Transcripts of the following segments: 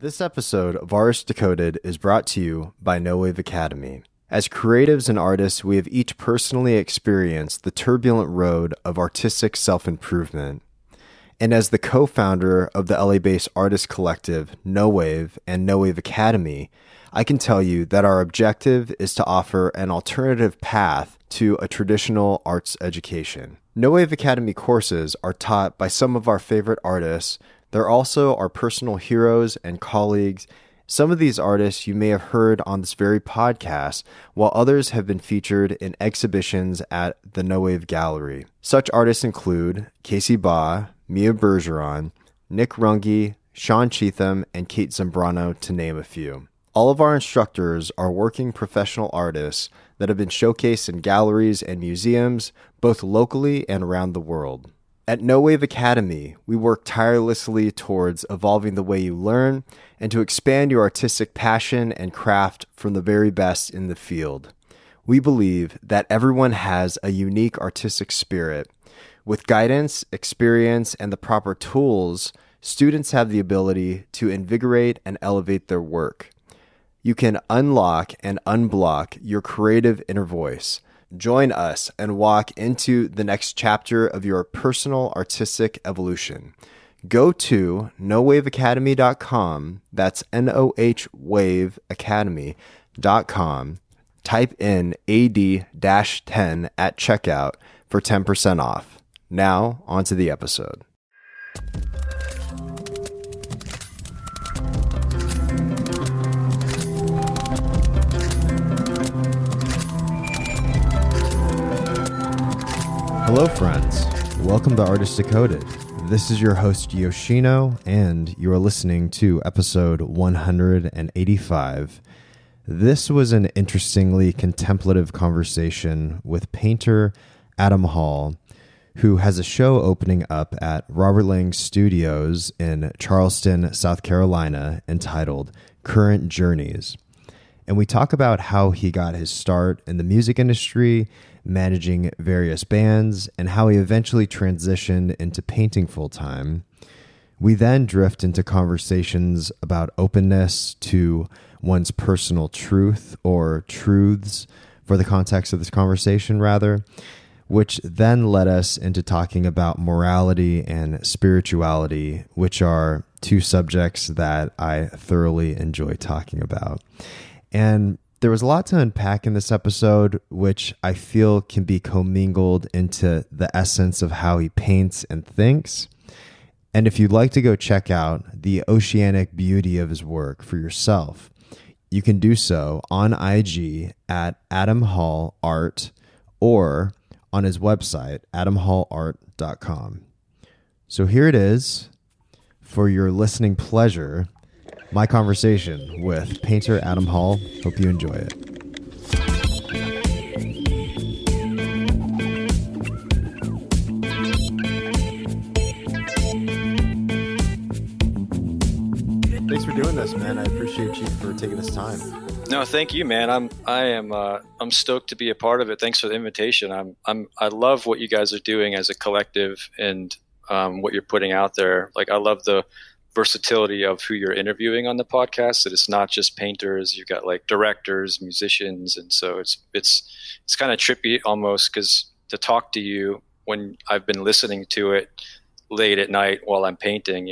This episode of Artist Decoded is brought to you by No Wave Academy. As creatives and artists, we have each personally experienced the turbulent road of artistic self-improvement. And as the co-founder of the LA-based artist collective No Wave and No Wave Academy, I can tell you that our objective is to offer an alternative path to a traditional arts education. No Wave Academy courses are taught by some of our favorite artists. They're also our personal heroes and colleagues. Some of these artists you may have heard on this very podcast, while others have been featured in exhibitions at the No Wave Gallery. Such artists include Casey Baugh, Mia Bergeron, Nick Runge, Sean Cheatham, and Kate Zambrano, to name a few. All of our instructors are working professional artists that have been showcased in galleries and museums, both locally and around the world. At No Wave Academy, we work tirelessly towards evolving the way you learn and to expand your artistic passion and craft from the very best in the field. We believe that everyone has a unique artistic spirit. With guidance, experience, and the proper tools, students have the ability to invigorate and elevate their work. You can unlock and unblock your creative inner voice. Join us and walk into the next chapter of your personal artistic evolution. Go to nowaveacademy.com. That's nohwaveacademy.com. Type in AD-10 at checkout for 10% off. Now, on to the episode. Hello, friends. Welcome to Artist Decoded. This is your host, Yoshino, and you are listening to episode 185. This was an interestingly contemplative conversation with painter Adam Hall, who has a show opening up at Robert Lang Studios in Charleston, South Carolina, entitled Current Journeys. And we talk about how he got his start in the music industry, managing various bands, and how he eventually transitioned into painting full-time. We then drift into conversations about openness to one's personal truth, or truths for the context of this conversation, rather, which then led us into talking about morality and spirituality, which are two subjects that I thoroughly enjoy talking about. And there was a lot to unpack in this episode, which I feel can be commingled into the essence of how he paints and thinks. And if you'd like to go check out the oceanic beauty of his work for yourself, you can do so on IG at Adam Hall Art or on his website, adamhallart.com. So here it is, for your listening pleasure, my conversation with painter Adam Hall. Hope you enjoy it. Thanks for doing this, man. I appreciate you for taking this time. No, thank you, man. I'm stoked to be a part of it. Thanks for the invitation. I love what you guys are doing as a collective and what you're putting out there. Like, I love the versatility of who you're interviewing on the podcast, that it's not just painters. You've got like directors, musicians, and so it's kind of trippy almost, because to talk to you when I've been listening to it late at night while I'm painting,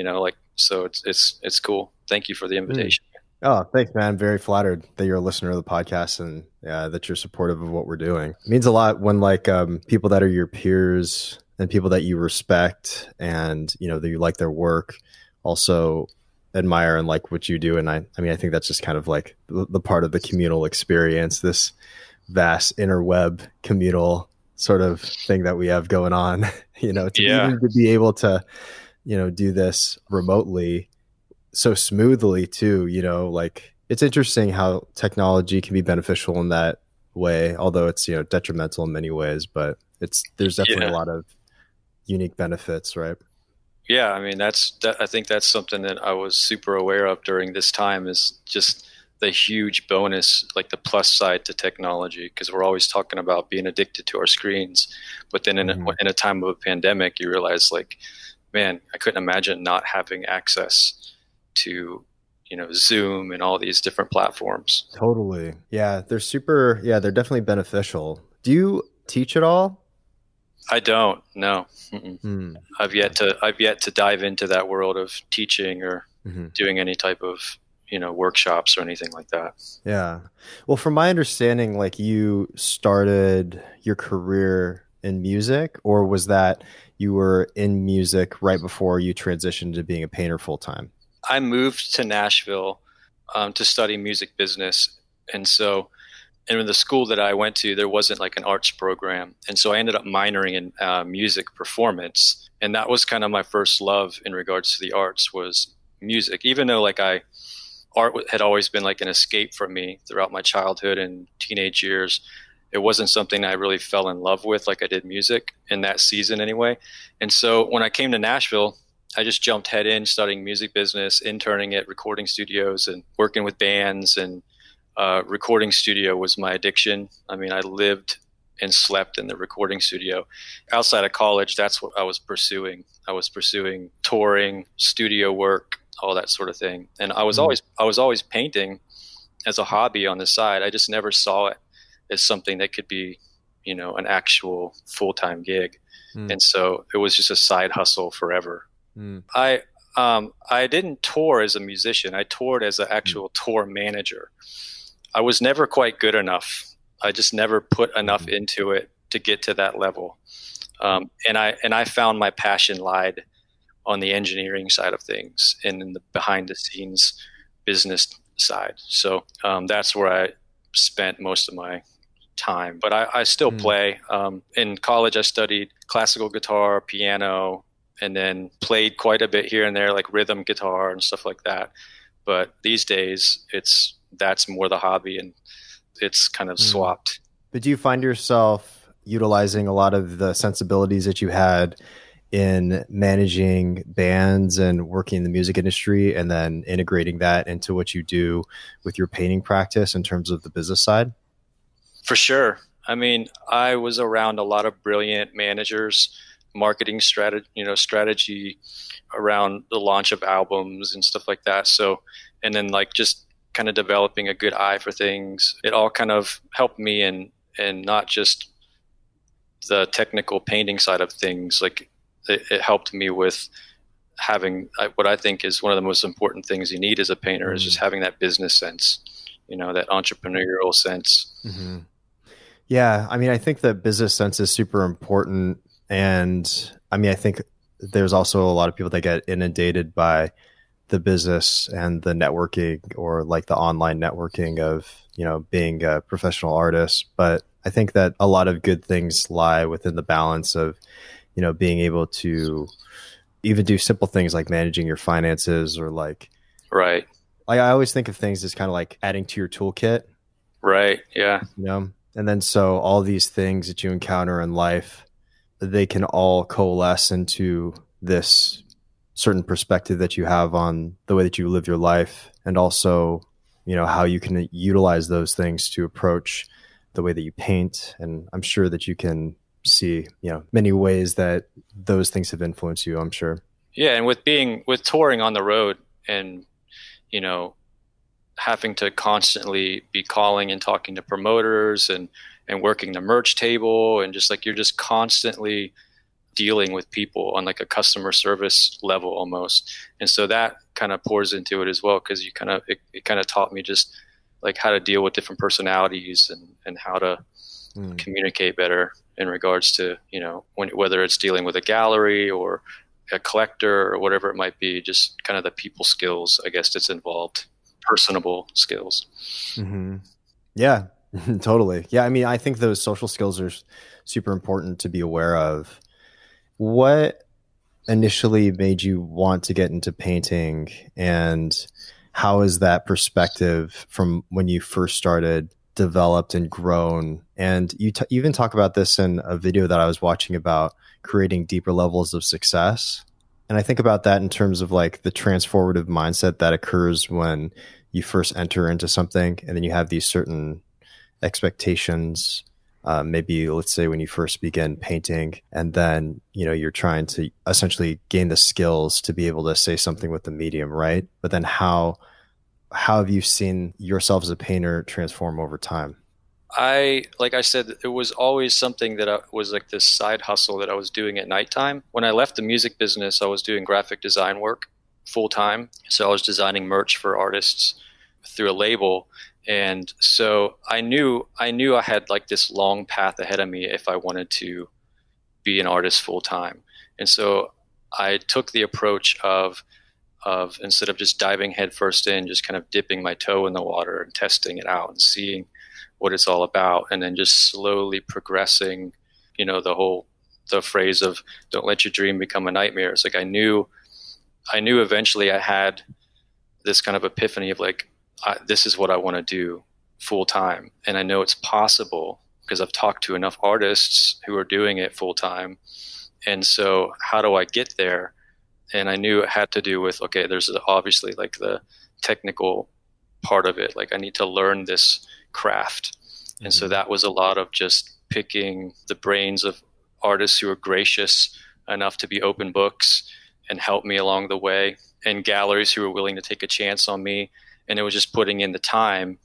so it's cool. Thank you for the invitation. Oh, thanks, man. I'm very flattered that you're a listener of the podcast and that you're supportive of what we're doing. It means a lot when people that are your peers and people that you respect and that you like their work also admire and like what you do. And I think that's just kind of like the part of the communal experience, this vast interweb communal sort of thing that we have going on, even to be able to, do this remotely so smoothly too, it's interesting how technology can be beneficial in that way, although it's, detrimental in many ways, but there's definitely a lot of unique benefits, right? Yeah, I mean, I think that's something that I was super aware of during this time, is just the huge bonus, like the plus side to technology, because we're always talking about being addicted to our screens. But then in a time of a pandemic, you realize, like, man, I couldn't imagine not having access to Zoom and all these different platforms. Totally. Yeah, they're definitely beneficial. Do you teach at all? I don't. No. Mm-mm. Hmm. I've yet to dive into that world of teaching or Mhm. doing any type of workshops or anything like that. Yeah. Well, from my understanding, like you started your career in music, or was that you were in music right before you transitioned to being a painter full time? I moved to Nashville to study music business, and so and in the school that I went to, there wasn't like an arts program, and so I ended up minoring in music performance, and that was kind of my first love in regards to the arts was music. Even though art had always been like an escape for me throughout my childhood and teenage years, it wasn't something I really fell in love with like I did music in that season anyway. And so when I came to Nashville, I just jumped head in studying music business, interning at recording studios and working with bands. And recording studio was my addiction. I mean, I lived and slept in the recording studio. Outside of college, that's what I was pursuing. I was pursuing touring, studio work, all that sort of thing. And I was always painting as a hobby on the side. I just never saw it as something that could be, an actual full-time gig. Mm. And so it was just a side hustle forever. Mm. I didn't tour as a musician. I toured as an actual tour manager. I was never quite good enough. I just never put enough into it to get to that level. And I found my passion lied on the engineering side of things and in the behind the scenes business side. So that's where I spent most of my time. But I still play. In college, I studied classical guitar, piano, and then played quite a bit here and there, like rhythm guitar and stuff like that. But these days, that's more the hobby, and it's kind of swapped. But do you find yourself utilizing a lot of the sensibilities that you had in managing bands and working in the music industry and then integrating that into what you do with your painting practice in terms of the business side? For sure. I mean, I was around a lot of brilliant managers, marketing strategy around the launch of albums and stuff like that. So, and then like just kind of developing a good eye for things. It all kind of helped me in not just the technical painting side of things. Like it helped me with having what I think is one of the most important things you need as a painter is just having that business sense, that entrepreneurial sense. Mm-hmm. Yeah. I mean, I think the business sense is super important. And I mean, I think there's also a lot of people that get inundated by the business and the networking or like the online networking of, being a professional artist. But I think that a lot of good things lie within the balance of, being able to even do simple things like managing your finances or like, right. I always think of things as kind of like adding to your toolkit. Right. Yeah. And then so all these things that you encounter in life, they can all coalesce into this certain perspective that you have on the way that you live your life, and also, how you can utilize those things to approach the way that you paint. And I'm sure that you can see, many ways that those things have influenced you, I'm sure. Yeah. And with touring on the road and, having to constantly be calling and talking to promoters and working the merch table, and just like you're just constantly dealing with people on like a customer service level almost. And so that kind of pours into it as well, because it kind of taught me just like how to deal with different personalities and how to communicate better in regards to, whether it's dealing with a gallery or a collector or whatever it might be, just kind of the people skills, I guess, that's involved, personable skills. Mm-hmm. Yeah, totally. Yeah. I mean, I think those social skills are super important to be aware of. What initially made you want to get into painting, and how has that perspective from when you first started developed and grown? And you even talk about this in a video that I was watching about creating deeper levels of success. And I think about that in terms of like the transformative mindset that occurs when you first enter into something, and then you have these certain expectations. Maybe let's say when you first begin painting, and then, you're trying to essentially gain the skills to be able to say something with the medium, right? But then how how have you seen yourself as a painter transform over time? Like I said, it was always something that was like this side hustle that I was doing at nighttime. When I left the music business, I was doing graphic design work full time. So I was designing merch for artists through a label. And so I knew I had like this long path ahead of me if I wanted to be an artist full time. And so I took the approach of instead of just diving headfirst in, just kind of dipping my toe in the water and testing it out and seeing what it's all about, and then just slowly progressing, the phrase of don't let your dream become a nightmare. It's like I knew eventually I had this kind of epiphany of like, this is what I want to do full time. And I know it's possible because I've talked to enough artists who are doing it full time. And so how do I get there? And I knew it had to do with, okay, there's obviously like the technical part of it. Like I need to learn this craft. And so that was a lot of just picking the brains of artists who are gracious enough to be open books and help me along the way, and galleries who were willing to take a chance on me. And it was just putting in the time.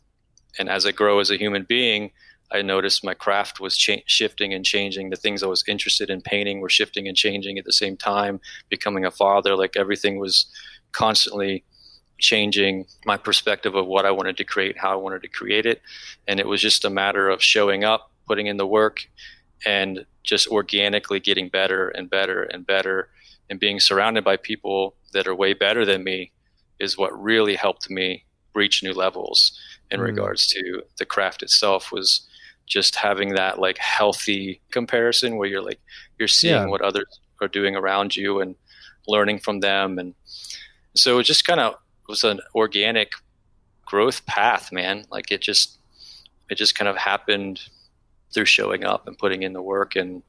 And as I grow as a human being, I noticed my craft was shifting and changing. The things I was interested in painting were shifting and changing at the same time. Becoming a father, like everything was constantly changing my perspective of what I wanted to create, how I wanted to create it. And it was just a matter of showing up, putting in the work, and just organically getting better and better and better. And being surrounded by people that are way better than me is what really helped me reach new levels in regards to the craft itself. Was just having that like healthy comparison where you're seeing what others are doing around you and learning from them. And so it just kind of was an organic growth path, man. Like it just kind of happened through showing up and putting in the work. And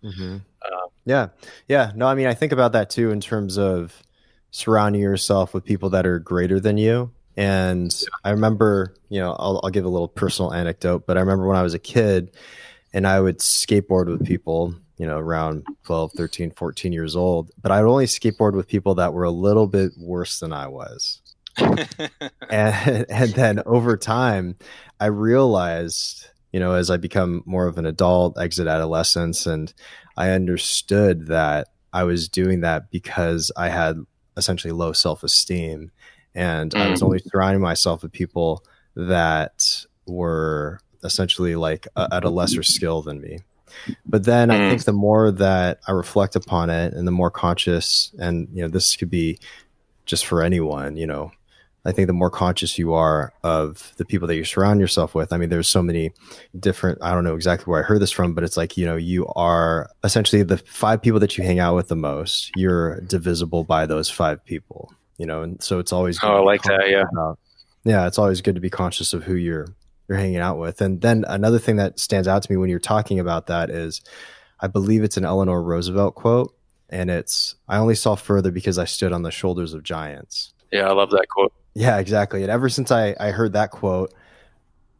yeah. No, I mean, I think about that too in terms of surrounding yourself with people that are greater than you. And I remember, I'll give a little personal anecdote, but I remember when I was a kid and I would skateboard with people, around 12, 13, 14 years old, but I would only skateboard with people that were a little bit worse than I was. and then over time, I realized, as I become more of an adult, exit adolescence, and I understood that I was doing that because I had essentially low self-esteem, and I was only surrounding myself with people that were essentially like at a lesser skill than me. But then I think the more that I reflect upon it and the more conscious, and this could be just for anyone, I think the more conscious you are of the people that you surround yourself with. I mean, there's so many different, I don't know exactly where I heard this from, but it's like, you are essentially the 5 people that you hang out with the most, you're divisible by those 5 people, and so it's always good. I like that. Yeah. It's always good to be conscious of who you're hanging out with. And then another thing that stands out to me when you're talking about that is, I believe it's an Eleanor Roosevelt quote, and it's, I only saw further because I stood on the shoulders of giants. Yeah. I love that quote. Yeah, exactly. And ever since I heard that quote,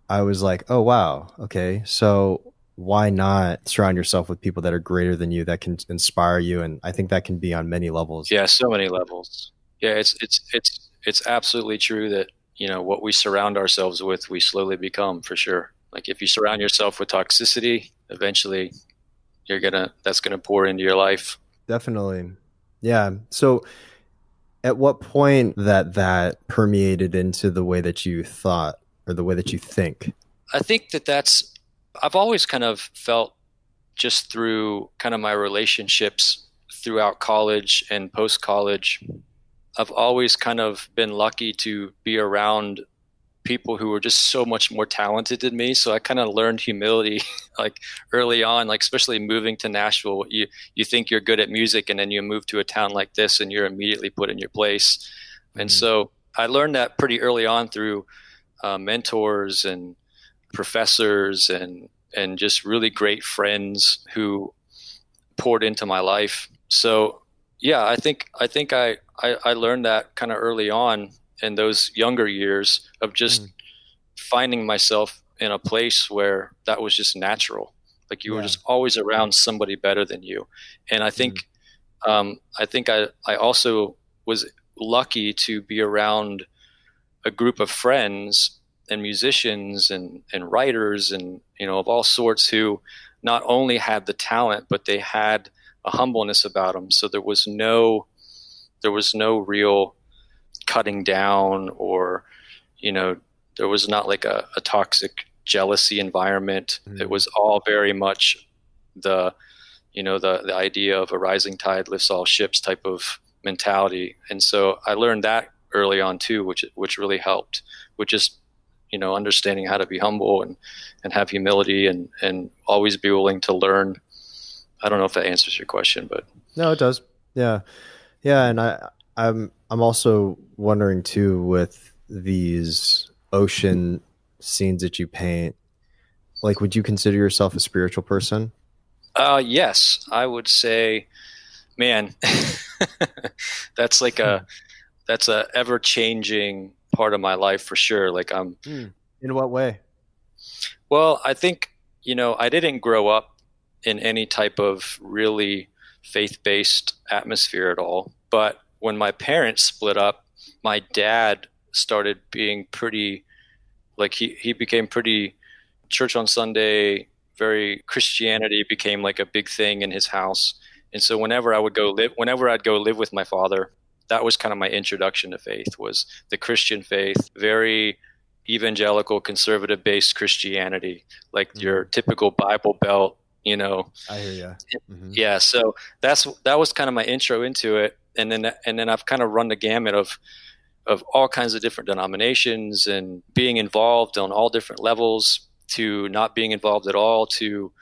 I was like, oh, wow. Okay. So why not surround yourself with people that are greater than you, that can inspire you? And I think that can be on many levels. Yeah. So many levels. Yeah. It's absolutely true that, what we surround ourselves with, we slowly become, for sure. Like if you surround yourself with toxicity, eventually that's going to pour into your life. Definitely. Yeah. So at what point that permeated into the way that you thought or the way that you think? I think I've always kind of felt, just through kind of my relationships throughout college and post-college, I've always kind of been lucky to be around people who were just so much more talented than me. So I kind of learned humility like early on, like especially moving to Nashville. You think you're good at music, and then you move to a town like this and you're immediately put in your place. And so I learned that pretty early on through mentors and professors and just really great friends who poured into my life. So yeah, I think I learned that kind of early on in those younger years of just finding myself in a place where that was just natural. Like you were just always around somebody better than you. And I think, I also was lucky to be around a group of friends and musicians and writers and, of all sorts who not only had the talent, but they had a humbleness about them. So there was no real cutting down or, there was not like a toxic jealousy environment. It was all very much the idea of a rising tide lifts all ships type of mentality. And so I learned that early on too, which really helped, which is, understanding how to be humble and have humility and always be willing to learn. I don't know if that answers your question, but No, it does. Yeah. Yeah. And I'm also wondering too, with these ocean scenes that you paint, like, would you consider yourself a spiritual person? yes, I would say, man, that's that's a ever changing part of my life for sure. Like In what way? well, I think, I didn't grow up in any type of really faith-based atmosphere at all. But when my parents split up, my dad started being pretty, like he became pretty church on Sunday, very Christianity became like a big thing in his house. And so whenever I'd go live with my father, that was kind of my introduction to faith, was the Christian faith, very evangelical, conservative based Christianity, like your typical Bible Belt, I hear you. Yeah, so that was kind of my intro into it, and then I've kind of run the gamut of all kinds of different denominations and being involved on all different levels to not being involved at all to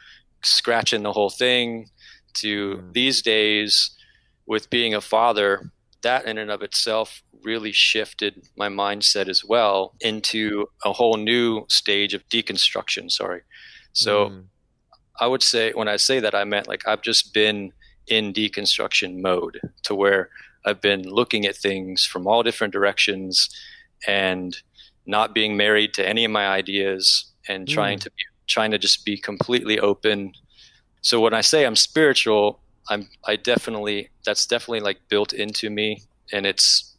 scratching the whole thing to these days with being a father. That in and of itself really shifted my mindset as well into a whole new stage of deconstruction. So I would say, when I say that, I meant like I've just been in deconstruction mode, to where I've been looking at things from all different directions and not being married to any of my ideas and trying to just be completely open. So when I say I'm spiritual, that's definitely like built into me, and it's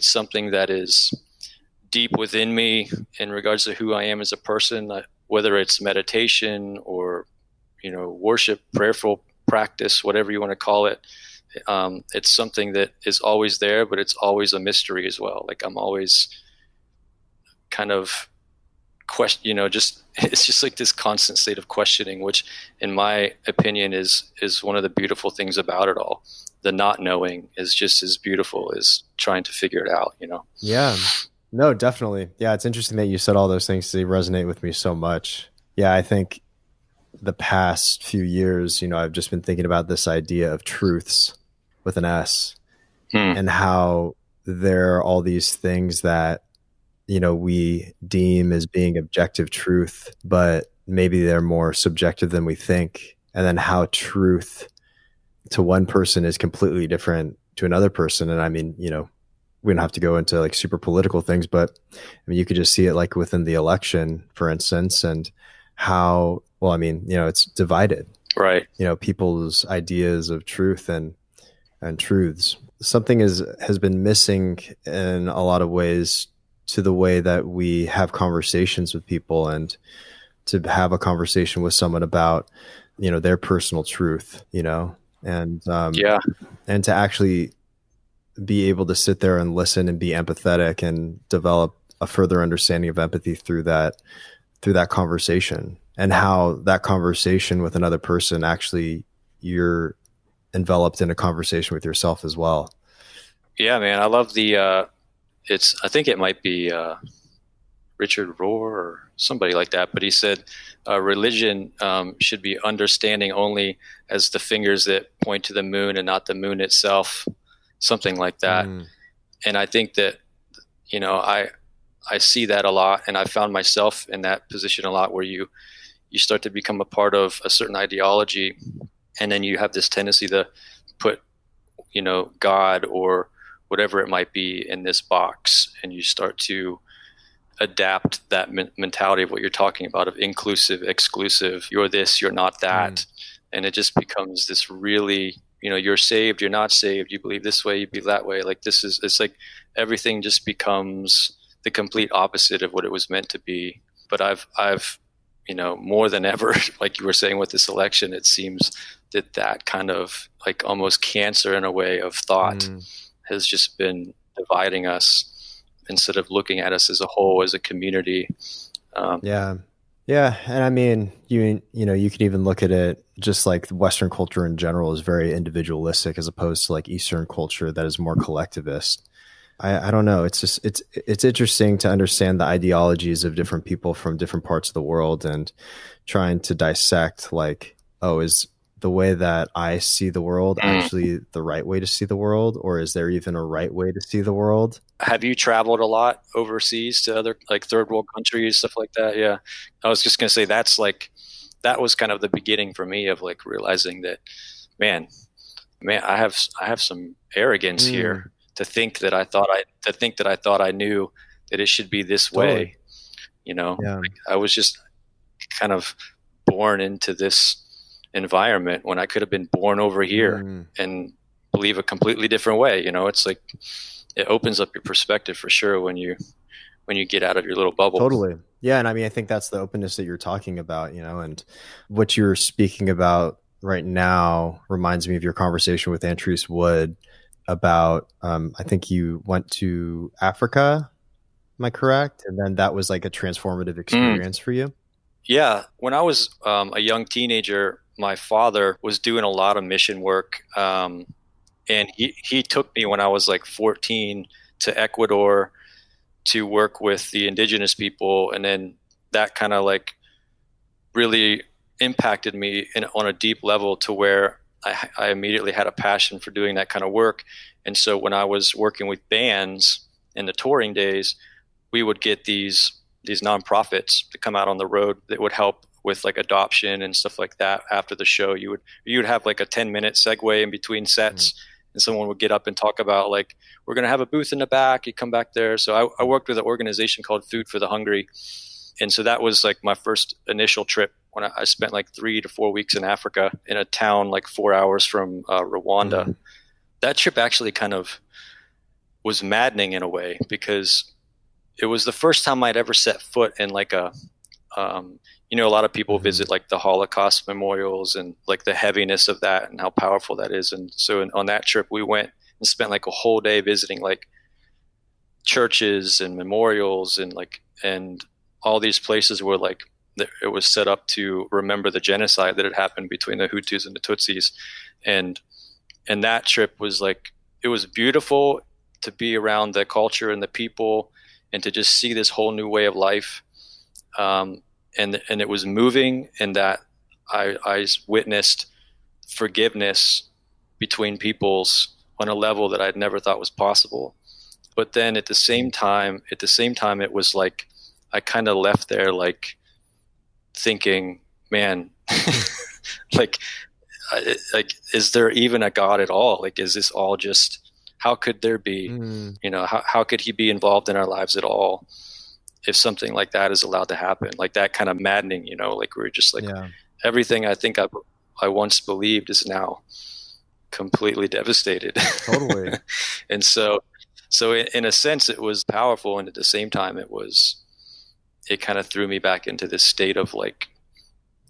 something that is deep within me in regards to who I am as a person, whether it's meditation or worship, prayerful practice, whatever you want to call it. It's something that is always there, but it's always a mystery as well. Like I'm always kind of it's just like this constant state of questioning, which in my opinion is one of the beautiful things about it all. The not knowing is just as beautiful as trying to figure it out, Yeah, no, definitely. Yeah. It's interesting that you said all those things. They resonate with me so much. Yeah. I think the past few years, I've just been thinking about this idea of truths with an S, and how there are all these things that, we deem as being objective truth, but maybe they're more subjective than we think. And then how truth to one person is completely different to another person. And I mean, we don't have to go into like super political things, but I mean, you could just see it like within the election, for instance, and how, well, I mean, it's divided, right? People's ideas of truth and truths. Something has been missing in a lot of ways to the way that we have conversations with people, and to have a conversation with someone about, their personal truth, and and to actually be able to sit there and listen and be empathetic and develop a further understanding of empathy through that conversation, and how that conversation with another person, actually you're enveloped in a conversation with yourself as well. Yeah, man. I love I think it might be Richard Rohr or somebody like that, but he said religion should be understanding only as the fingers that point to the moon and not the moon itself, something like that. And I think that, I see that a lot, and I found myself in that position a lot, where you start to become a part of a certain ideology, and then you have this tendency to put, God or whatever it might be in this box, and you start to adapt that mentality of what you're talking about, of inclusive, exclusive, you're this, you're not that. And it just becomes this really, you're saved, you're not saved, you believe this way, you believe that way. Like it's like everything just becomes, the complete opposite of what it was meant to be. But I've more than ever, like you were saying with this election, it seems that kind of like almost cancer in a way of thought has just been dividing us instead of looking at us as a whole, as a community. Yeah. Yeah. And I mean, you can even look at it just like Western culture in general is very individualistic as opposed to like Eastern culture that is more collectivist. I don't know. It's just, it's interesting to understand the ideologies of different people from different parts of the world and trying to dissect like, oh, is the way that I see the world actually the right way to see the world? Or is there even a right way to see the world? Have you traveled a lot overseas to other like third world countries, stuff like that? Yeah. I was just going to say that was kind of the beginning for me of like realizing that, man, I have some arrogance here to think that I thought I knew that it should be this way. Like, I was just kind of born into this environment when I could have been born over here and believe a completely different way. It's like, it opens up your perspective for sure when you get out of your little bubble. Totally. Yeah. And I mean, I think that's the openness that you're talking about, and what you're speaking about right now reminds me of your conversation with Antrice Wood about, I think you went to Africa. Am I correct? And then that was like a transformative experience for you. Yeah. When I was a young teenager, my father was doing a lot of mission work. And he took me when I was like 14 to Ecuador to work with the indigenous people. And then that kind of like really impacted me on a deep level to where I immediately had a passion for doing that kind of work. And so when I was working with bands in the touring days, we would get these nonprofits to come out on the road that would help with like adoption and stuff like that. After the show, you would have like a 10-minute segue in between sets. And someone would get up and talk about like, we're going to have a booth in the back. You come back there. So I worked with an organization called Food for the Hungry. And so that was like my first initial trip when I spent like 3 to 4 weeks in Africa in a town like 4 hours from Rwanda. That trip actually kind of was maddening in a way because it was the first time I'd ever set foot in like a lot of people visit like the Holocaust memorials and like the heaviness of that and how powerful that is. And so on that trip, we went and spent like a whole day visiting like churches and memorials and all these places where like it was set up to remember the genocide that had happened between the Hutus and the Tutsis. And that trip was like, it was beautiful to be around the culture and the people and to just see this whole new way of life. And it was moving in that I witnessed forgiveness between peoples on a level that I'd never thought was possible. But then at the same time, it was like, I kind of left there like thinking, man, like, is there even a God at all? Like, is this all just, how could there be, how could he be involved in our lives at all? If something like that is allowed to happen, like that kind of maddening, like we're just like everything I think I once believed is now completely devastated. Totally. And so in a sense it was powerful. And at the same time it kind of threw me back into this state of like,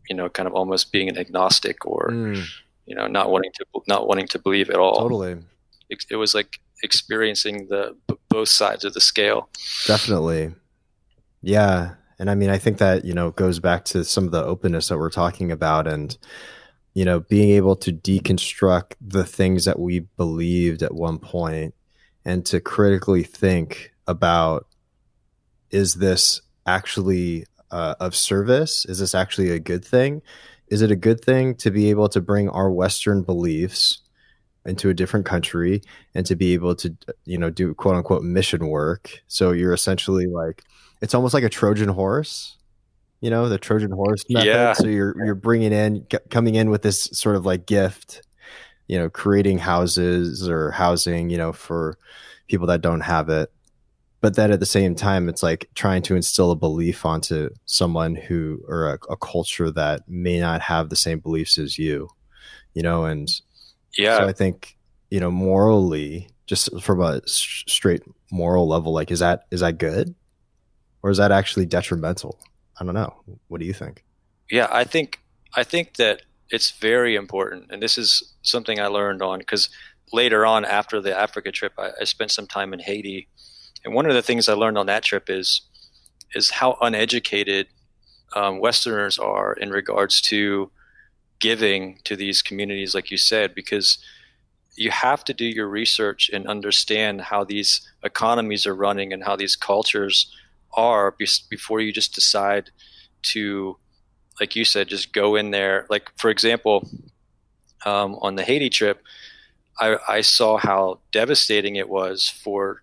kind of almost being an agnostic or, not wanting to believe at all. Totally. It was like experiencing both sides of the scale. Definitely. Yeah. And I mean, I think that, goes back to some of the openness that we're talking about and, being able to deconstruct the things that we believed at one point and to critically think about, is this actually of service? Is this actually a good thing? Is it a good thing to be able to bring our Western beliefs into a different country and to be able to, do quote unquote mission work? So you're essentially like, it's almost like a Trojan horse, the Trojan horse method. Yeah. So you're coming in with this sort of like gift, creating houses or housing, for people that don't have it. But then at the same time, it's like trying to instill a belief onto someone or a culture that may not have the same beliefs as you, and so I think, morally, just from a straight moral level, like, is that good? or is that actually detrimental? I don't know. What do you think? Yeah, I think that it's very important, and this is something I learned on because later on after the Africa trip, I spent some time in Haiti, and one of the things I learned on that trip is how uneducated Westerners are in regards to giving to these communities, like you said, because you have to do your research and understand how these economies are running and how these cultures are before you just decide to, like you said, just go in there. Like, for example, on the Haiti trip, I saw how devastating it was for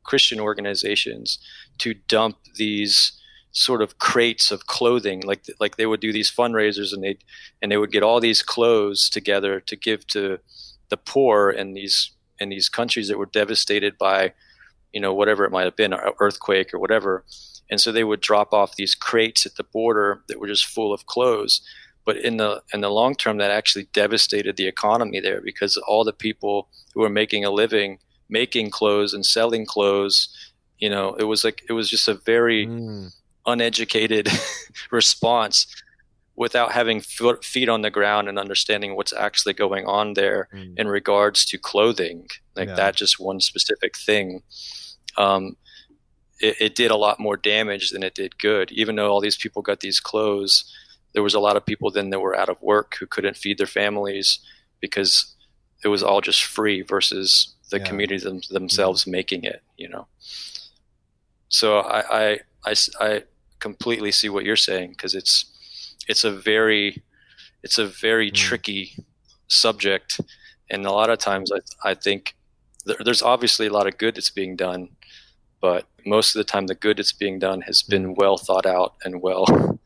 Christian organizations to dump these sort of crates of clothing. Like they would do these fundraisers, and they would get all these clothes together to give to the poor in these countries that were devastated by, whatever it might have been, an earthquake or whatever. And so they would drop off these crates at the border that were just full of clothes. But in the long term, that actually devastated the economy there, because all the people who were making a living making clothes and selling clothes, it was just a very uneducated response without having feet on the ground and understanding what's actually going on there in regards to clothing, that just one specific thing. It did a lot more damage than it did good. Even though all these people got these clothes, there was a lot of people then that were out of work who couldn't feed their families because it was all just free versus the communities themselves making it, So I completely see what you're saying, because it's a very tricky subject, and a lot of times I think there's obviously a lot of good that's being done, but most of the time the good that's being done has been well thought out and well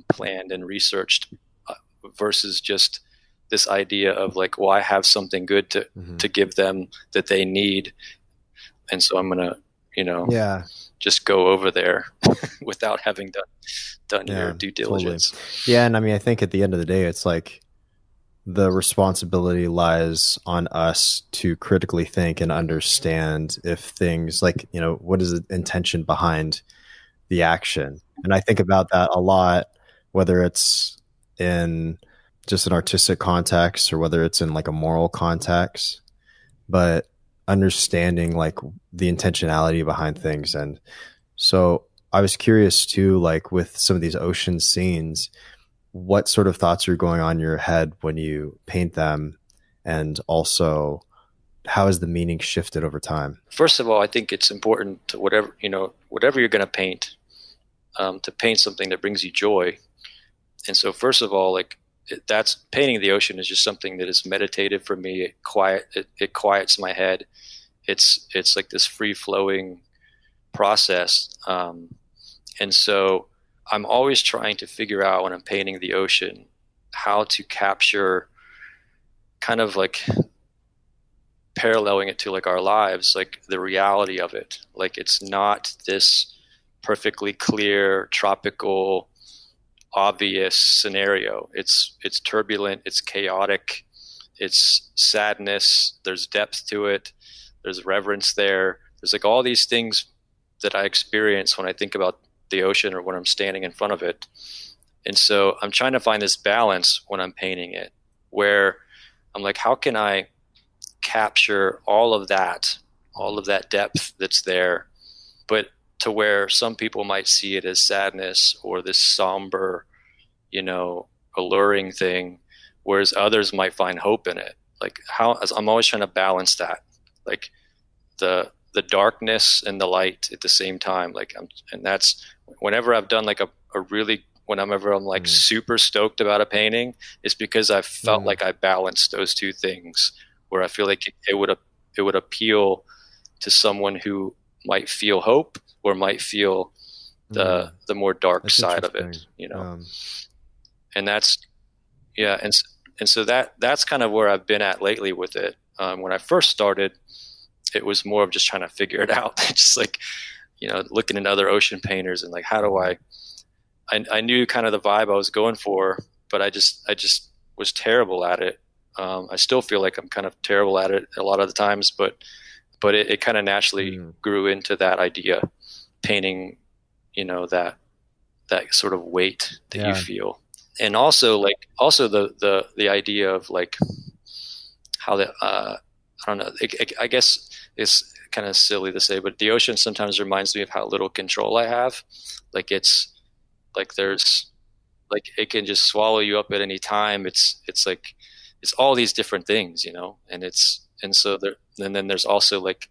planned and researched, versus just this idea of like, well, I have something good to give them that they need, and so I'm gonna just go over there without having done your due diligence. Totally. Yeah, and I mean, I think at the end of the day, it's like the responsibility lies on us to critically think and understand if things like, what is the intention behind the action. And I think about that a lot, whether it's in just an artistic context or whether it's in like a moral context, but understanding like the intentionality behind things. And so I was curious too, like with some of these ocean scenes, what sort of thoughts are going on in your head when you paint them? And also, how has the meaning shifted over time? First of all, I think it's important to whatever you're going to paint something that brings you joy. And so first of all, like that's painting the ocean is just something that is meditative for me. It quiets my head. It's like this free flowing process. And so I'm always trying to figure out when I'm painting the ocean, how to capture kind of like paralleling it to like our lives, like the reality of it. Like it's not this perfectly clear, tropical, obvious scenario. It's turbulent, it's chaotic, it's sadness, there's depth to it, there's reverence there. There's like all these things that I experience when I think about the ocean or when I'm standing in front of it. And so I'm trying to find this balance when I'm painting it, where I'm like, how can I capture all of that depth that's there, but to where some people might see it as sadness or this somber, alluring thing, whereas others might find hope in it. Like I'm always trying to balance that, like the darkness and the light at the same time. And that's whenever I've done like whenever I'm like super stoked about a painting, it's because I felt like I balanced those two things, where I feel like it would appeal to someone who might feel hope or might feel the more dark side of it, and that's, and so that's kind of where I've been at lately with it. When I first started, it was more of just trying to figure it out, just like, looking at other ocean painters and like, how do I knew kind of the vibe I was going for, but I just was terrible at it. I still feel like I'm kind of terrible at it a lot of the times, but it kind of naturally grew into that idea. painting, that sort of weight that you Yeah. feel. And also the idea of like how I don't know, I guess it's kind of silly to say, but the ocean sometimes reminds me of how little control I have. Like it's like there's like it can just swallow you up at any time. It's like it's all these different things, and so there, and then there's also like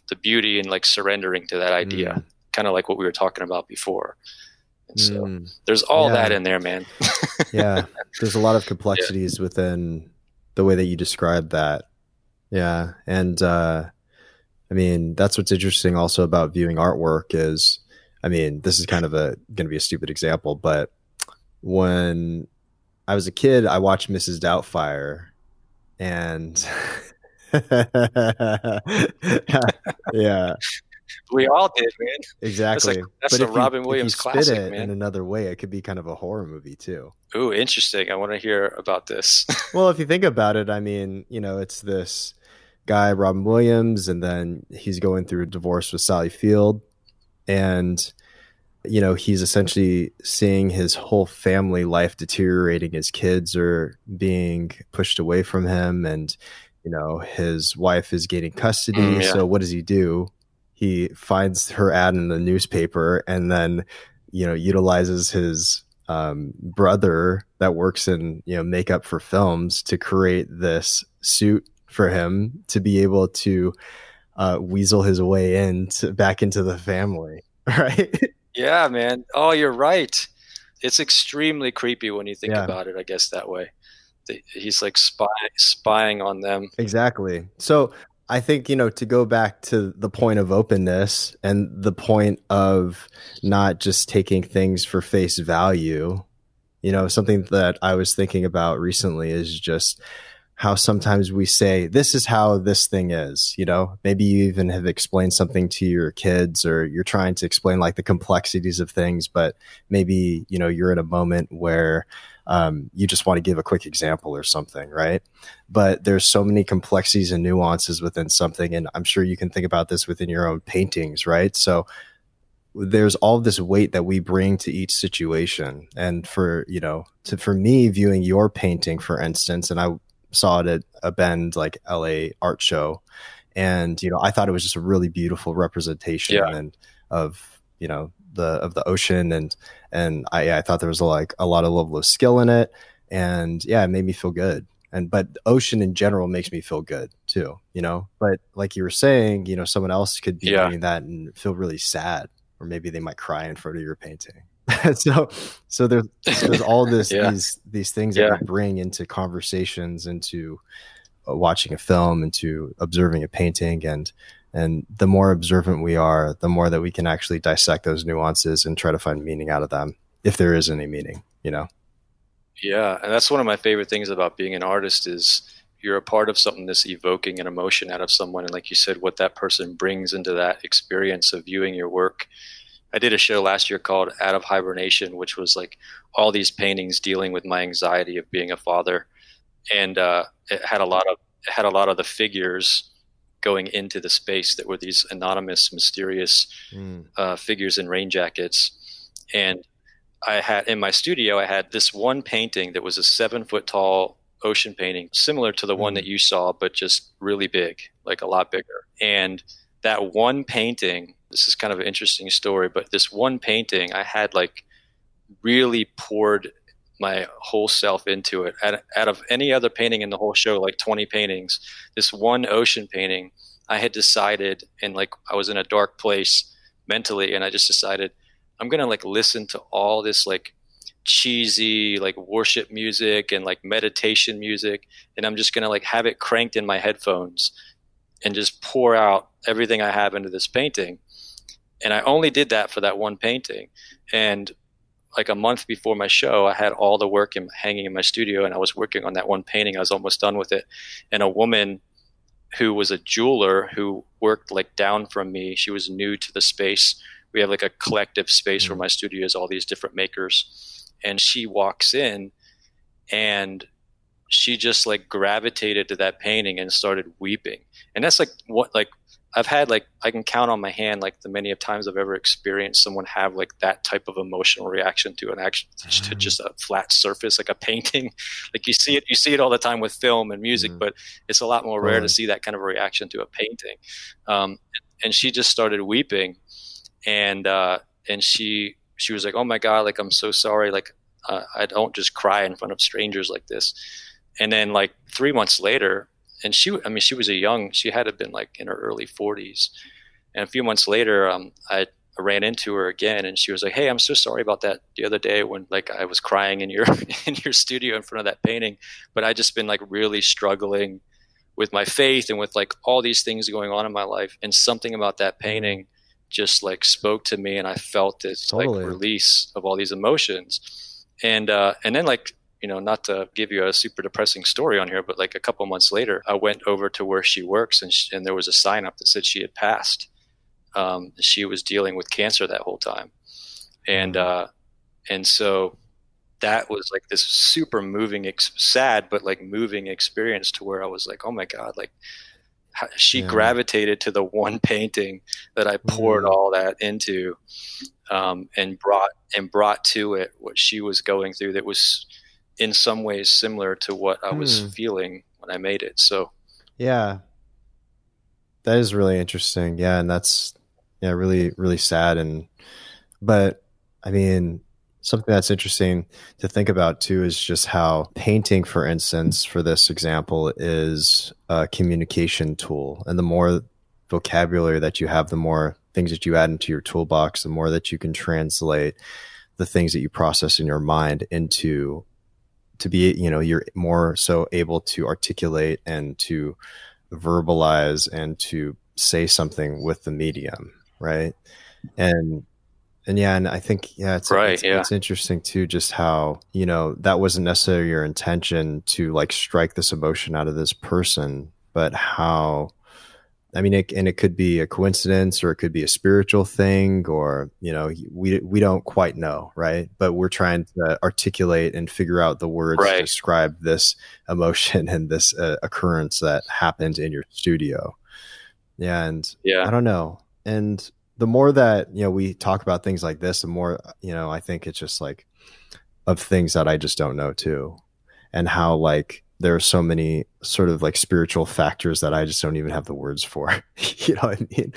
the beauty in like surrendering to that idea, kind of like what we were talking about before. And so there's all Yeah. that in there, man. Yeah. There's a lot of Yeah. complexities within the way that you described that. Yeah. And I mean, that's what's interesting also about viewing artwork is, I mean, this is kind of going to be a stupid example, but when I was a kid, I watched Mrs. Doubtfire and yeah, We all did, man. exactly. That's But a if you Robin if you Williams spin classic, it in man. another way, it could be kind of a horror movie too. Ooh, interesting. I want to hear about this. Well, if you think about it, I mean, it's this guy, Robin Williams, and then he's going through a divorce with Sally Field. And, he's essentially seeing his whole family life deteriorating. His kids are being pushed away from him, and, his wife is gaining custody. Yeah. So what does he do? He finds her ad in the newspaper and then, utilizes his brother that works in makeup for films to create this suit for him to be able to weasel his way back into the family, right? Yeah, man. Oh, you're right. It's extremely creepy when you think Yeah, about it, I guess, that way. He's like spying on them. exactly. So I think, to go back to the point of openness and the point of not just taking things for face value, something that I was thinking about recently is just how sometimes we say, this is how this thing is, maybe you even have explained something to your kids or you're trying to explain like the complexities of things, but maybe, you're in a moment where you just want to give a quick example or something, right? But there's so many complexities and nuances within something. And I'm sure you can think about this within your own paintings, right? So there's all this weight that we bring to each situation. And for me viewing your painting, for instance, and I saw it at a Bend like LA art show, and I thought it was just a really beautiful representation and of the ocean, and I thought there was a lot of level of skill in it, and yeah, it made me feel good. But the ocean in general makes me feel good too, but like you were saying, someone else could be reading that and feel really sad, or maybe they might cry in front of your painting. so there's all these things that we bring into conversations, into watching a film, into observing a painting, and the more observant we are, the more that we can actually dissect those nuances and try to find meaning out of them, if there is any meaning. Yeah, and that's one of my favorite things about being an artist is you're a part of something that's evoking an emotion out of someone, and like you said, what that person brings into that experience of viewing your work. I did a show last year called Out of Hibernation, which was like all these paintings dealing with my anxiety of being a father, and it had a lot of the figures going into the space that were these anonymous, mysterious figures in rain jackets. And I had in my studio, I had this one painting that was a 7-foot tall ocean painting, similar to the one that you saw, but just really big, like a lot bigger. And that one painting, this is kind of an interesting story, but this one painting, I had like really poured my whole self into it. Out of any other painting in the whole show, like 20 paintings, this one ocean painting, I had decided, and like I was in a dark place mentally, and I just decided I'm gonna like listen to all this like cheesy like worship music and like meditation music, and I'm just gonna like have it cranked in my headphones and just pour out everything I have into this painting. And I only did that for that one painting. And like a month before my show, I had all the work hanging in my studio, and I was working on that one painting. I was almost done with it. And a woman who was a jeweler who worked like down from me, she was new to the space. We have like a collective space where my studio is all these different makers. And she walks in and she just like gravitated to that painting and started weeping. And that's like what, like, I've had like, I can count on my hand like the many of times I've ever experienced someone have like that type of emotional reaction to an action, to just a flat surface, like a painting. Like you see it all the time with film and music, Mm, but it's a lot more rare to totally. see that kind of a reaction to a painting. Um, and she just started weeping, and she was like, "Oh my God, like I'm so sorry, like I don't just cry in front of strangers like this." And then like 3 months later, and I mean, she had to have been like in her early 40s. And a few months later, I ran into her again, and she was like, "Hey, I'm so sorry about that the other day when like I was crying in your in your studio in front of that painting, but I just been like really struggling with my faith and with like all these things going on in my life, and something about that Mm, painting just like spoke to me, and I felt this like totally. release of all these emotions." And then like, not to give you a super depressing story on here, but like a couple months later, I went over to where she works, and there was a sign up that said she had passed. She was dealing with cancer that whole time, and Mm, uh, and so that was like this super moving, sad but like moving experience, to where I was like, oh my God, like she yeah. gravitated to the one painting that I poured Mm, all that into, and brought to it what she was going through, that was in some ways similar to what I was hmm. feeling when I made it. So Yeah, that is really interesting. Yeah, and that's yeah, really, really sad. And but I mean, something that's interesting to think about too is just how painting, for instance, for this example, is a communication tool. And the more vocabulary that you have, the more things that you add into your toolbox, the more that you can translate the things that you process in your mind into to be, you're more so able to articulate and to verbalize and to say something with the medium, right? And yeah, and I think yeah, right, yeah, it's interesting too, just how that wasn't necessarily your intention to like strike this emotion out of this person, but how I mean, it could be a coincidence or it could be a spiritual thing, or we don't quite know, right? But we're trying to articulate and figure out the words to right, describe this emotion and this occurrence that happened in your studio. Yeah, and yeah, I don't know. And the more that we talk about things like this, the more I think it's just like of things that I just don't know too, and how like there are so many sort of like spiritual factors that I just don't even have the words for. You know what I mean?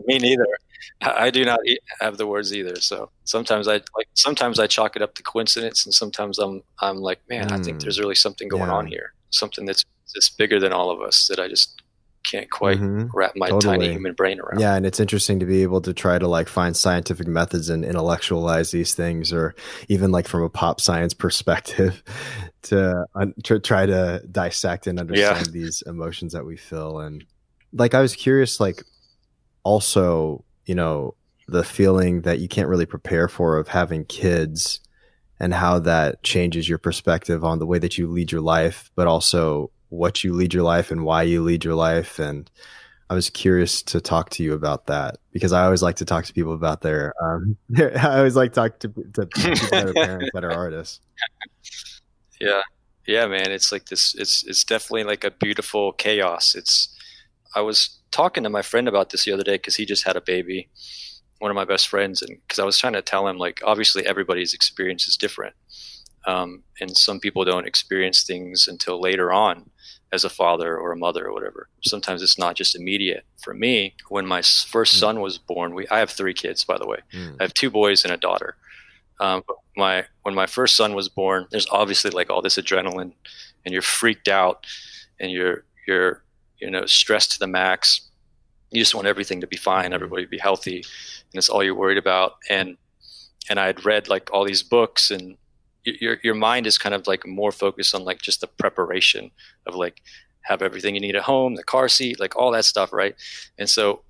me neither. I do not have the words either. So sometimes I chalk it up to coincidence, and sometimes I'm like, man, I think Mm, there's really something going on yeah. here, something that's bigger than all of us, that I just can't quite Mm-hmm. wrap my tiny Totally. human brain around. Yeah, and it's interesting to be able to try to like find scientific methods and intellectualize these things, or even like from a pop science perspective, to try to dissect and Yeah. understand these emotions that we feel. And like I was curious, like also, the feeling that you can't really prepare for of having kids and how that changes your perspective on the way that you lead your life, but also what you lead your life and why you lead your life. And I was curious to talk to you about that because I always like to talk to people about I always like to talk to people that are parents that are artists. Yeah. Yeah, man. It's like this, it's definitely like a beautiful chaos. I was talking to my friend about this the other day, because he just had a baby, one of my best friends. And because I was trying to tell him, like, obviously everybody's experience is different. And some people don't experience things until later on as a father or a mother or whatever. Sometimes it's not just immediate. For me, when my first Mm, son was born, I have 3 kids, by the way. mm, I have 2 boys and a daughter. But when my first son was born, there's obviously like all this adrenaline, and you're freaked out, and you're stressed to the max. You just want everything to be fine, mhm, everybody to be healthy, and it's all you're worried about. And I had read like all these books, and your mind is kind of like more focused on like just the preparation of like, have everything you need at home, the car seat, like all that stuff, right? And so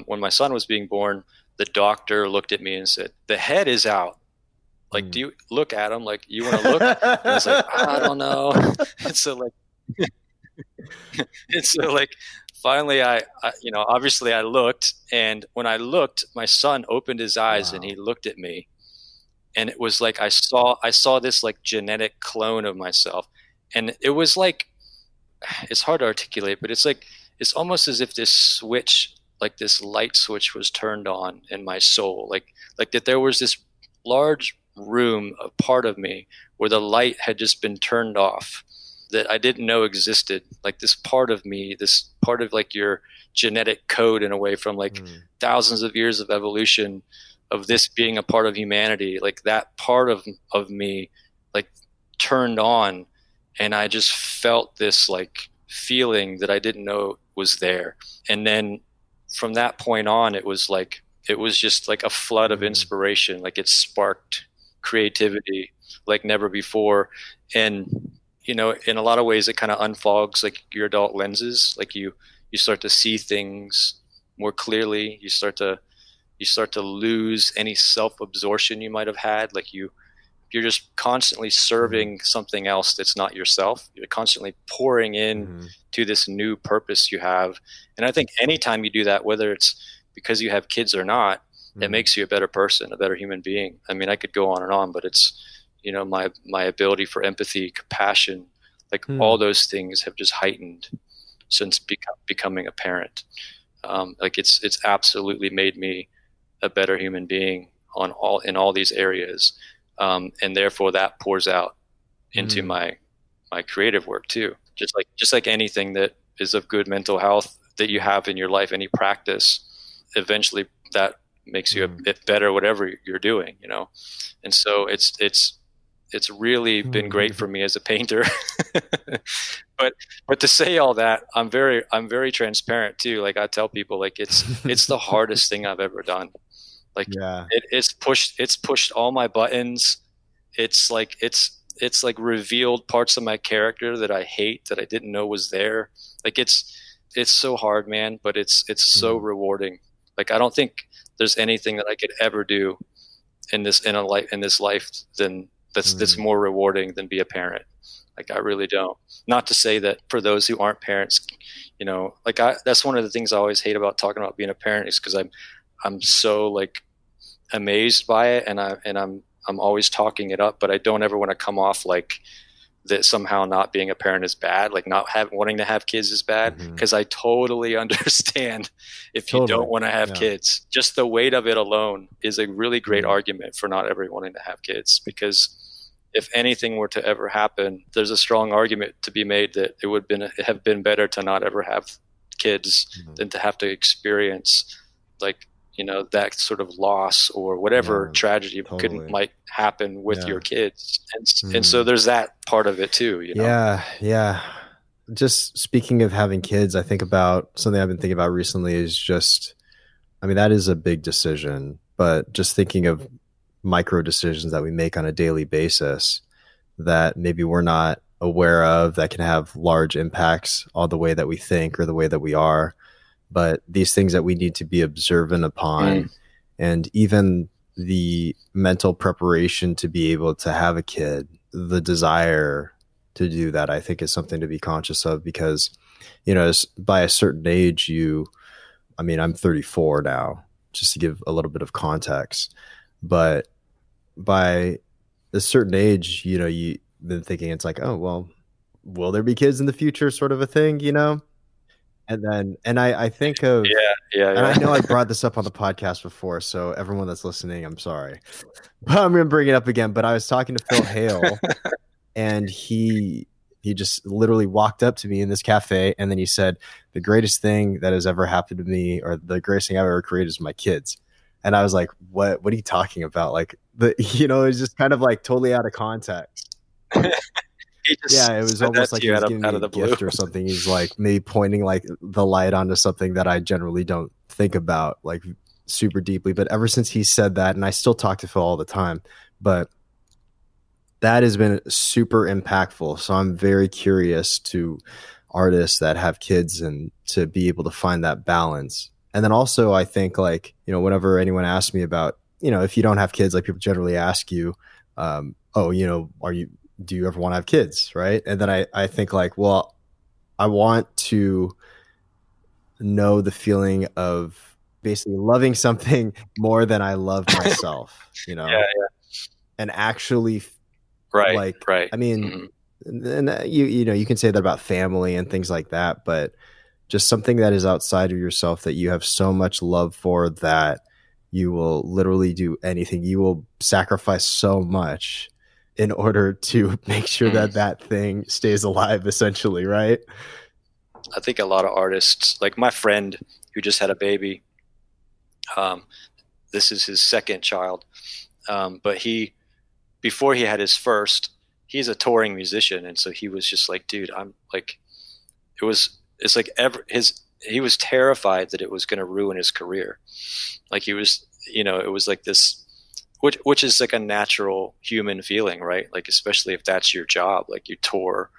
when my son was being born, the doctor looked at me and said, "The head is out. Like, do mm. you look at him? Like, you want to look?" And I was like, "I don't know." And so like, and so like, finally, obviously I looked, and when I looked, my son opened his eyes and he Wow. looked at me, and it was like I saw this like genetic clone of myself, and it was like, it's hard to articulate, but it's like it's almost as if this switch, like this light switch, was turned on in my soul. Like that there was this large room, a part of me where the light had just been turned off that I didn't know existed. Like this part of me, this part of like your genetic code in a way from like thousands of years of evolution of this being a part of humanity, like that part of me like turned on, and I just felt this like feeling that I didn't know was there. And then from that point on, it was just like a flood of inspiration. Like it sparked creativity like never before. And you know, in a lot of ways it kind of unfogs like your adult lenses. Like you start to see things more clearly. You start to lose any self-absorption you might have had. Like you're just constantly serving something else that's not yourself. You're constantly pouring in to this new purpose you have. And I think anytime you do that, whether it's because you have kids or not, it makes you a better person, a better human being. I mean, I could go on and on, but it's, you know, my ability for empathy, compassion, like all those things have just heightened since becoming a parent. Like it's absolutely made me a better human being in all these areas. And therefore that pours out into my creative work too. Just like anything that is of good mental health that you have in your life, any practice, eventually that makes you a bit better, whatever you're doing, you know? And so it's really been great for me as a painter. but to say all that, I'm very transparent too. Like I tell people, like it's the hardest thing I've ever done. Like it's pushed all my buttons. It's like revealed parts of my character that I hate, that I didn't know was there. Like it's so hard, man, but it's so rewarding. Like I don't think there's anything that I could ever do in this life than that's more rewarding than be a parent. Like I really don't. Not to say that for those who aren't parents, you know, like that's one of the things I always hate about talking about being a parent, is because I'm so like amazed by it, and I'm always talking it up, but I don't ever want to come off like that somehow not being a parent is bad, like not wanting to have kids is bad, because I totally understand if you don't want to have kids. Just the weight of it alone is a really great argument for not ever wanting to have kids, because if anything were to ever happen, there's a strong argument to be made that it would have been better to not ever have kids than to have to experience, like, you know, that sort of loss or whatever tragedy might happen with your kids. And so there's that part of it too, you know? Yeah. Just speaking of having kids, I think about something I've been thinking about recently is just, I mean, that is a big decision, but just thinking of micro decisions that we make on a daily basis that maybe we're not aware of, that can have large impacts on the way that we think or the way that we are. But these things that we need to be observant upon, and even the mental preparation to be able to have a kid, the desire to do that, I think is something to be conscious of, because, you know, by a certain age, I'm 34 now, just to give a little bit of context, but by a certain age, you know, you've been thinking it's like, oh, well, will there be kids in the future, sort of a thing, you know? And I think of, and I know I brought this up on the podcast before, so everyone that's listening, I'm sorry, but I'm going to bring it up again. But I was talking to Phil Hale, and he just literally walked up to me in this cafe, and then he said, the greatest thing that has ever happened to me, or the greatest thing I've ever created, is my kids. And I was like, what are you talking about? Like, you know, it's just kind of like totally out of context. Yeah, it was almost like he was giving me a gift or something. He's like maybe pointing like the light onto something that I generally don't think about like super deeply. But ever since he said that, and I still talk to Phil all the time, but that has been super impactful. So I'm very curious to artists that have kids and to be able to find that balance. And then also I think, like, you know, whenever anyone asks me about, you know, if you don't have kids, like people generally ask you, oh, you know, do you ever want to have kids? Right. And then I think like, well, I want to know the feeling of basically loving something more than I love myself, you know, and actually right. I mean, and you know, you can say that about family and things like that, but just something that is outside of yourself that you have so much love for that you will literally do anything. You will sacrifice so much in order to make sure that that thing stays alive, essentially, right? I think a lot of artists, like my friend who just had a baby, this is his second child, but before he had his first, he's a touring musician, and so he was just like, dude, I'm like, it's like he was terrified that it was going to ruin his career. Like he was, it was like this, which is like a natural human feeling, right? Like, especially if that's your job, like you tour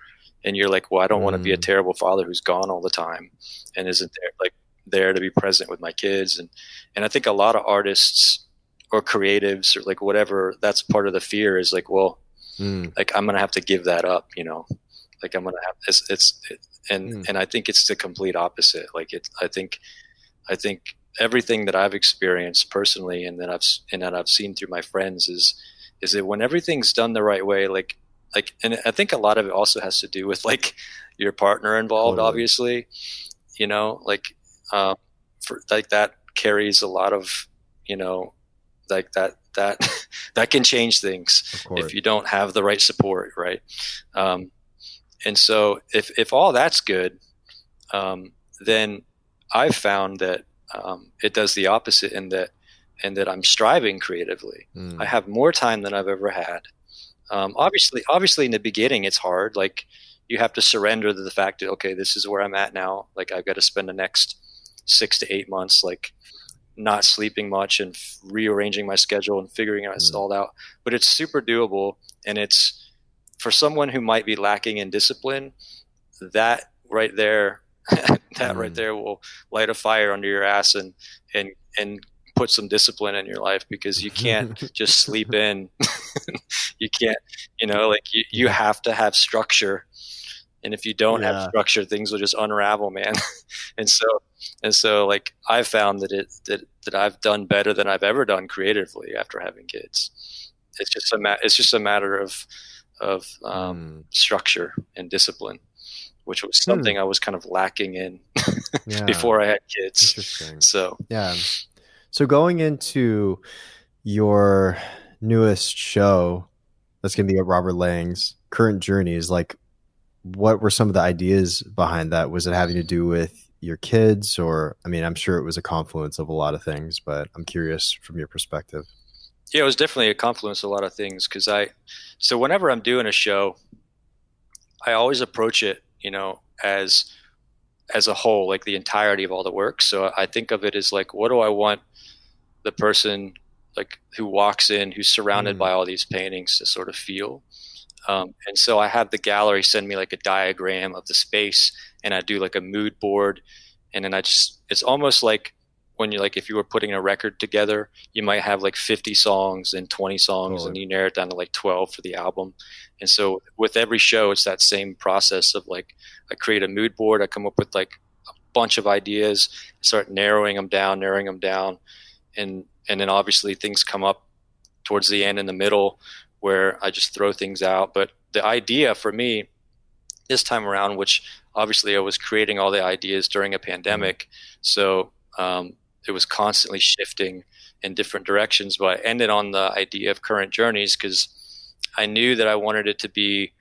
and you're like, well, I don't want to be a terrible father who's gone all the time and isn't there to be present with my kids. And I think a lot of artists or creatives or like whatever, that's part of the fear is like, well, like I'm going to have to give that up, like I'm going to have and I think it's the complete opposite. Like I think everything that I've experienced personally and that I've seen through my friends is that when everything's done the right way, like, and I think a lot of it also has to do with like your partner involved, obviously, like, for like that carries a lot of, like that that can change things if you don't have the right support. Right. And so if all that's good, then I've found that, it does the opposite in that I'm striving creatively. I have more time than I've ever had. Obviously in the beginning it's hard. Like you have to surrender to the fact that, okay, this is where I'm at now. Like I've got to spend the next 6 to 8 months, like not sleeping much and rearranging my schedule and figuring it all out. But it's super doable. And it's for someone who might be lacking in discipline, that right there, right there will light a fire under your ass and put some discipline in your life, because you can't just sleep in. You can't, like you have to have structure. And if you don't have structure, things will just unravel, man. and so like I've found that I've done better than I've ever done creatively after having kids. It's just a matter of structure and discipline, which was something I was kind of lacking in before I had kids. Interesting. So, yeah. So going into your newest show, that's going to be at Robert Lang's Current Journeys, like what were some of the ideas behind that? Was it having to do with your kids, or, I mean, I'm sure it was a confluence of a lot of things, but I'm curious from your perspective. Yeah, it was definitely a confluence of a lot of things. So whenever I'm doing a show, I always approach it, as a whole, like the entirety of all the work. So I think of it as like, what do I want the person like who walks in, who's surrounded by all these paintings to sort of feel? And so I have the gallery send me like a diagram of the space, and I do like a mood board. And then it's almost like when you're like, if you were putting a record together, you might have like 50 songs and 20 songs and you narrow it down to like 12 for the album. And so with every show, it's that same process of like, I create a mood board. I come up with like a bunch of ideas, start narrowing them down. And then obviously things come up towards the end in the middle where I just throw things out. But the idea for me this time around, which obviously I was creating all the ideas during a pandemic. So, it was constantly shifting in different directions, but I ended on the idea of Current Journeys because I knew that I wanted it to be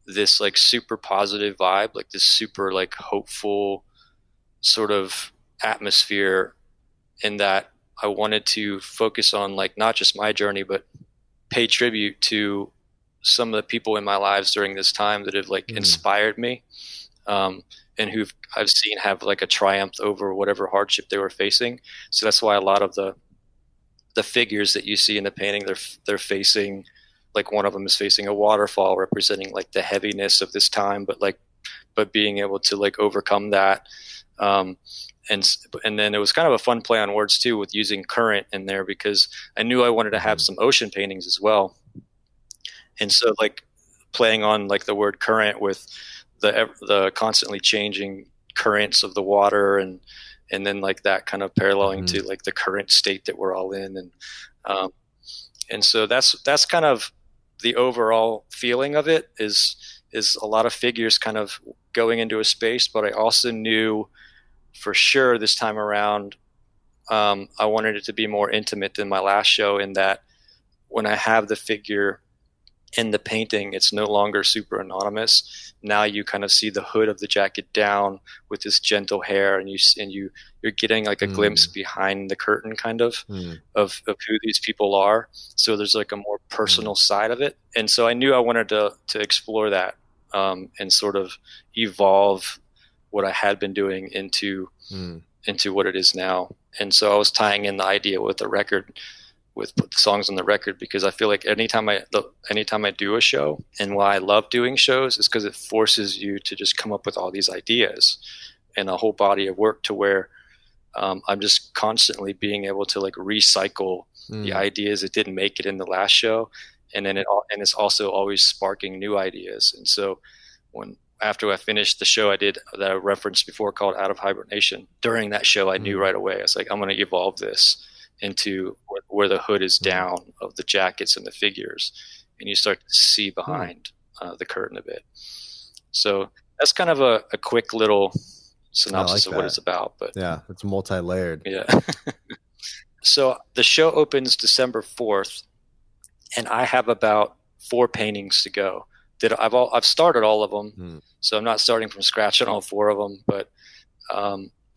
this like super positive vibe, like this super like hopeful sort of atmosphere, in that I wanted to focus on like not just my journey, but pay tribute to some of the people in my lives during this time that have like inspired me. And who I've seen have like a triumph over whatever hardship they were facing. So that's why a lot of the figures that you see in the painting, they're facing, like one of them is facing a waterfall representing like the heaviness of this time, but being able to like overcome that. And then it was kind of a fun play on words too, with using current in there, because I knew I wanted to have some ocean paintings as well. And so like playing on like the word current with the constantly changing currents of the water, and then like that kind of paralleling to like the current state that we're all in, and so that's kind of the overall feeling of it is a lot of figures kind of going into a space, but I also knew for sure this time around, I wanted it to be more intimate than my last show, in that when I have the figure in the painting, it's no longer super anonymous. Now you kind of see the hood of the jacket down with this gentle hair, and you're getting like a glimpse behind the curtain, kind of who these people are. So there's like a more personal side of it, and so I knew I wanted to explore that, and sort of evolve what I had been doing into what it is now. And so I was tying in the idea with the record, with the songs on the record, because I feel like anytime I do a show, and why I love doing shows is because it forces you to just come up with all these ideas and a whole body of work, to where I'm just constantly being able to like recycle the ideas that didn't make it in the last show, and then it's also always sparking new ideas. And so after I finished the show I did that I referenced before called Out of Hibernation, during that show I knew right away, I was like, I'm going to evolve this into where the hood is down of the jackets and the figures, and you start to see behind the curtain a bit. So that's kind of a quick little synopsis of what it's about. But yeah, it's multi-layered. Yeah. So the show opens December 4th, and I have about 4 paintings to go. I've started all of them, so I'm not starting from scratch on all 4 of them, but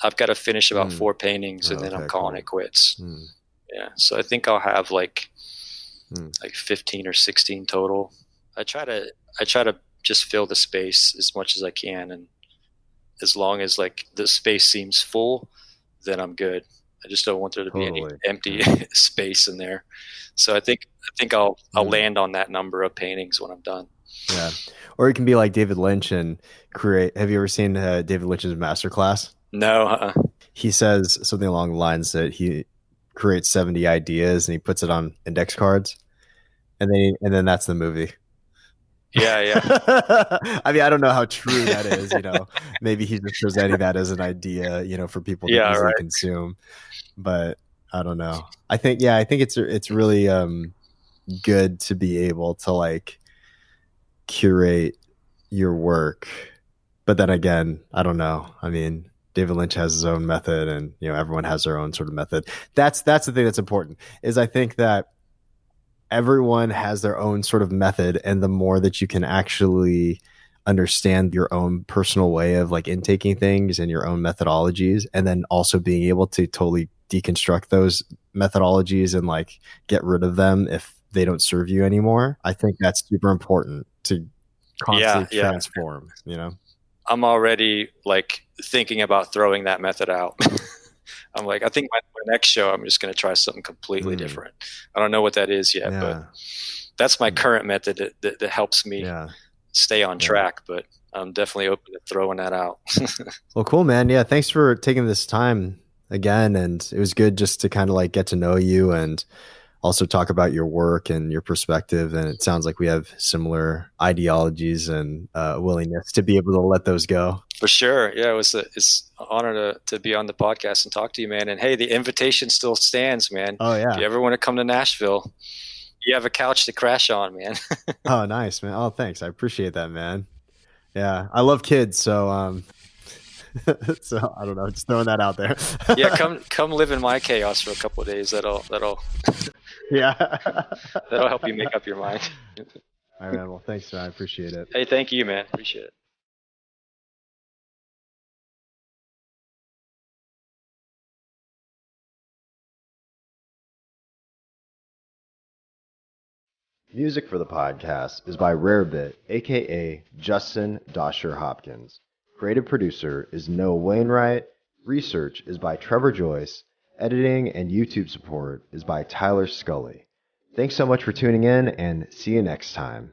I've got to finish about 4 paintings, and then I'm calling it quits. Yeah, so I think I'll have like 15 or 16 total. I try to just fill the space as much as I can, and as long as like the space seems full, then I'm good. I just don't want there to be any empty space in there. So I think I'll land on that number of paintings when I'm done. Yeah. Or it can be like David Lynch and create. Have you ever seen David Lynch's masterclass? No. He says something along the lines that he creates 70 ideas and he puts it on index cards, and then that's the movie. Yeah. I mean, I don't know how true that is. Maybe he's just presenting that as an idea, for people to easily consume. But I don't know. I think it's really good to be able to like curate your work. But then again, I don't know. I mean, David Lynch has his own method, and everyone has their own sort of method. That's the thing that's important, is I think that everyone has their own sort of method, and the more that you can actually understand your own personal way of like intaking things and your own methodologies, and then also being able to totally deconstruct those methodologies and like get rid of them if they don't serve you anymore. I think that's super important to constantly transform, I'm already like thinking about throwing that method out. I'm like, I think my next show, I'm just going to try something completely different. I don't know what that is yet, but that's my current method that helps me stay on track. But I'm definitely open to throwing that out. Well, cool, man. Yeah. Thanks for taking this time again. And it was good just to kind of like get to know you and also talk about your work and your perspective. And it sounds like we have similar ideologies and willingness to be able to let those go. For sure. Yeah, it's an honor to be on the podcast and talk to you, man. And hey, the invitation still stands, man. Oh, yeah. If you ever want to come to Nashville, you have a couch to crash on, man. Oh, nice, man. Oh, thanks. I appreciate that, man. Yeah, I love kids, so so I don't know, just throwing that out there. Yeah, come live in my chaos for a couple of days. That'll yeah. That'll help you make up your mind. All right, well, thanks, man. I appreciate it. Hey, thank you, man. Appreciate it. Music for the podcast is by Rarebit, aka Justin Dosher Hopkins. Creative producer is Noah Wainwright. Research is by Trevor Joyce. Editing and YouTube support is by Tyler Scully. Thanks so much for tuning in, and see you next time.